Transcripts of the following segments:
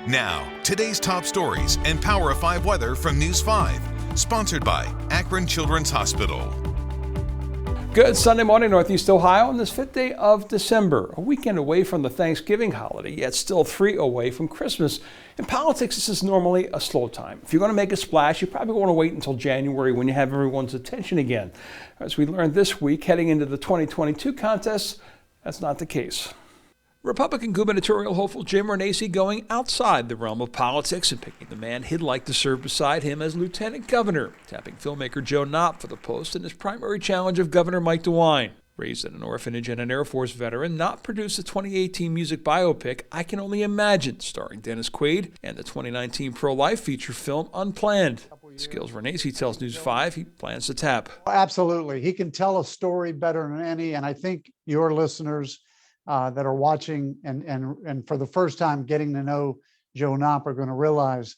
Now, today's top stories and Power of 5 weather from News 5. Sponsored by Akron Children's Hospital. Good Sunday morning, Northeast Ohio, on this 5th day of December. A weekend away from the Thanksgiving holiday, yet still 3 away from Christmas. In politics, this is normally a slow time. If you're going to make a splash, you probably want to wait until January when you have everyone's attention again. As we learned this week, heading into the 2022 contests, that's not the case. Republican gubernatorial hopeful Jim Renacci going outside the realm of politics and picking the man he'd like to serve beside him as lieutenant governor, tapping filmmaker Joe Knopp for the post in his primary challenge of Governor Mike DeWine. Raised in an orphanage and an Air Force veteran, Knopp produced the 2018 music biopic I Can Only Imagine, starring Dennis Quaid, and the 2019 pro-life feature film Unplanned. Skills Renacci tells News 5 he plans to tap. Absolutely. He can tell a story better than any, and I think your listeners that are watching and for the first time getting to know Joe Knopp are going to realize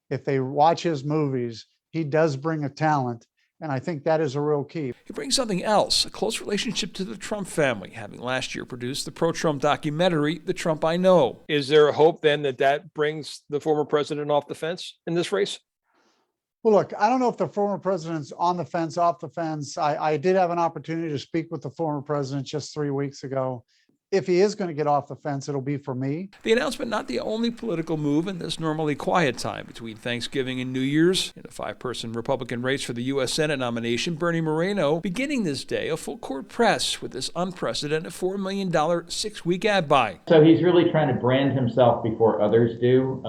if they watch his movies, he does bring a talent. And I think that is a real key. He brings something else, a close relationship to the Trump family, having last year produced the pro-Trump documentary, The Trump I Know. Is there a hope then that brings the former president off the fence in this race? Well, look, I don't know if the former president's on the fence, off the fence. I did have an opportunity to speak with the former president just 3 weeks ago. If he is going to get off the fence, it'll be for me. The announcement not the only political move in this normally quiet time between Thanksgiving and New Year's. In a 5-person Republican race for the U.S. Senate nomination, Bernie Moreno beginning this day a full court press with this unprecedented $4 million 6-week ad buy. So he's really trying to brand himself before others do.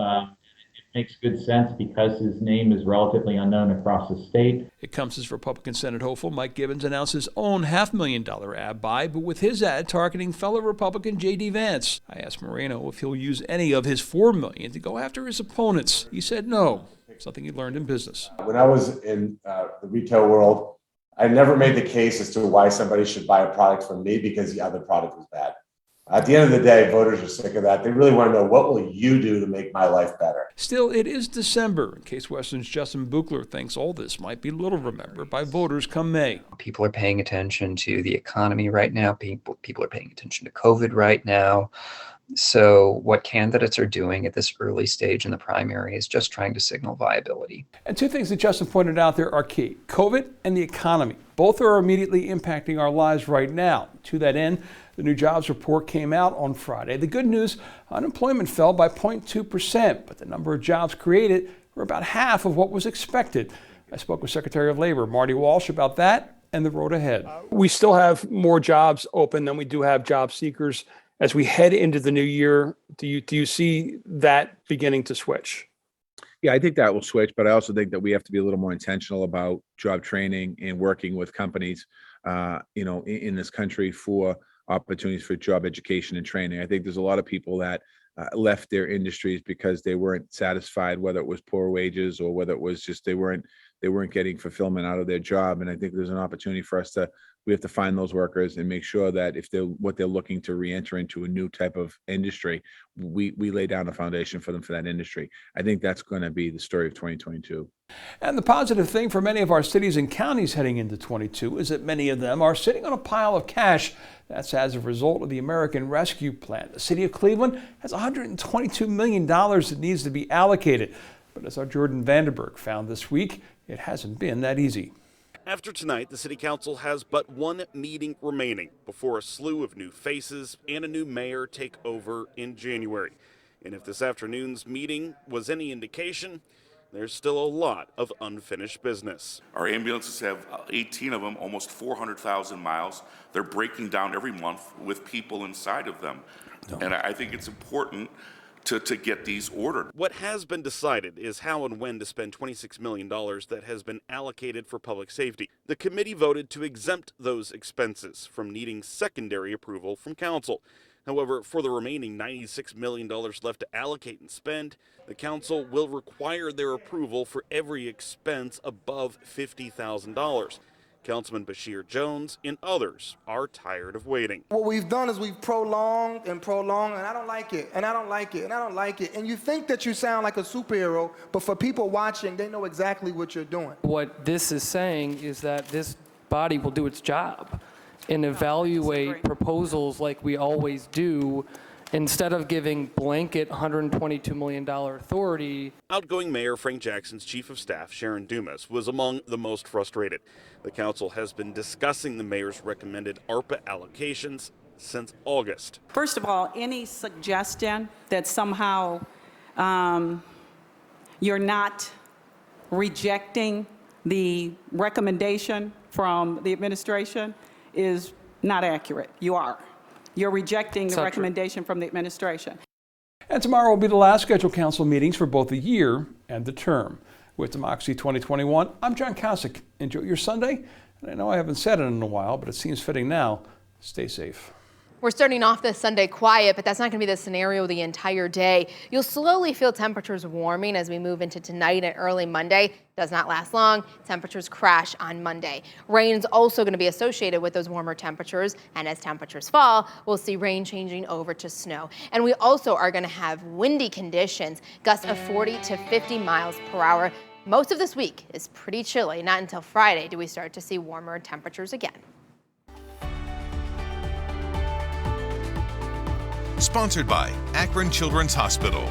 It makes good sense because his name is relatively unknown across the state. It comes as Republican Senate hopeful Mike Gibbons announced his own $500,000 ad buy, but with his ad targeting fellow Republican J.D. Vance. I asked Moreno if he'll use any of his $4 million to go after his opponents. He said no, something he learned in business. When I was in the retail world, I never made the case as to why somebody should buy a product from me because the other product was bad. At the end of the day, voters are sick of that. They really want to know, what will you do to make my life better? Still, it is December. Case Western's Justin Buchler thinks all this might be little remembered by voters come May. People are paying attention to the economy right now. People are paying attention to COVID right now. So what candidates are doing at this early stage in the primary is just trying to signal viability. And 2 things that Justin pointed out there are key: COVID and the economy. Both are immediately impacting our lives right now. To that end, the new jobs report came out on Friday. The good news, unemployment fell by 0.2%, but the number of jobs created were about half of what was expected. I spoke with Secretary of Labor Marty Walsh about that and the road ahead. We still have more jobs open than we do have job seekers. As we head into the new year, do you see that beginning to switch? Yeah, I think that will switch, but I also think that we have to be a little more intentional about job training and working with companies, in this country for opportunities for job education and training. I think there's a lot of people that left their industries because they weren't satisfied, whether it was poor wages or whether it was just they weren't getting fulfillment out of their job. And I think there's an opportunity for us we have to find those workers and make sure that if they're looking to re-enter into a new type of industry, we lay down a foundation for them for that industry. I think that's going to be the story of 2022. And the positive thing for many of our cities and counties heading into 22 is that many of them are sitting on a pile of cash. That's as a result of the American Rescue Plan. The city of Cleveland has $122 million that needs to be allocated. But as our Jordan Vandenberg found this week, it hasn't been that easy. After tonight, the City Council has but one meeting remaining before a slew of new faces and a new mayor take over in January. And if this afternoon's meeting was any indication, there's still a lot of unfinished business. Our ambulances have 18 of them, almost 400,000 miles. They're breaking down every month with people inside of them. And I think it's important to get these ordered. What has been decided is how and when to spend $26 million that has been allocated for public safety. The committee voted to exempt those expenses from needing secondary approval from council. However, for the remaining $96 million left to allocate and spend, the council will require their approval for every expense above $50,000. Councilman Bashir Jones and others are tired of waiting. What we've done is we've prolonged, and I don't like it, and I don't like it, and I don't like it. And you think that you sound like a superhero, but for people watching, they know exactly what you're doing. What this is saying is that this body will do its job and evaluate proposals like we always do Instead of giving blanket $122 million authority. Outgoing Mayor Frank Jackson's Chief of Staff, Sharon Dumas, was among the most frustrated. The council has been discussing the mayor's recommended ARPA allocations since August. First of all, any suggestion that somehow you're not rejecting the recommendation from the administration is not accurate. You are. You're rejecting the recommendation from the administration. And tomorrow will be the last scheduled council meetings for both the year and the term. With Democracy 2021, I'm John Kosick. Enjoy your Sunday. And I know I haven't said it in a while, but it seems fitting now. Stay safe. We're starting off this Sunday quiet, but that's not going to be the scenario the entire day. You'll slowly feel temperatures warming as we move into tonight and early Monday. Does not last long. Temperatures crash on Monday. Rain's also going to be associated with those warmer temperatures, and as temperatures fall, we'll see rain changing over to snow. And we also are going to have windy conditions, gusts of 40 to 50 miles per hour. Most of this week is pretty chilly. Not until Friday do we start to see warmer temperatures again. Sponsored by Akron Children's Hospital.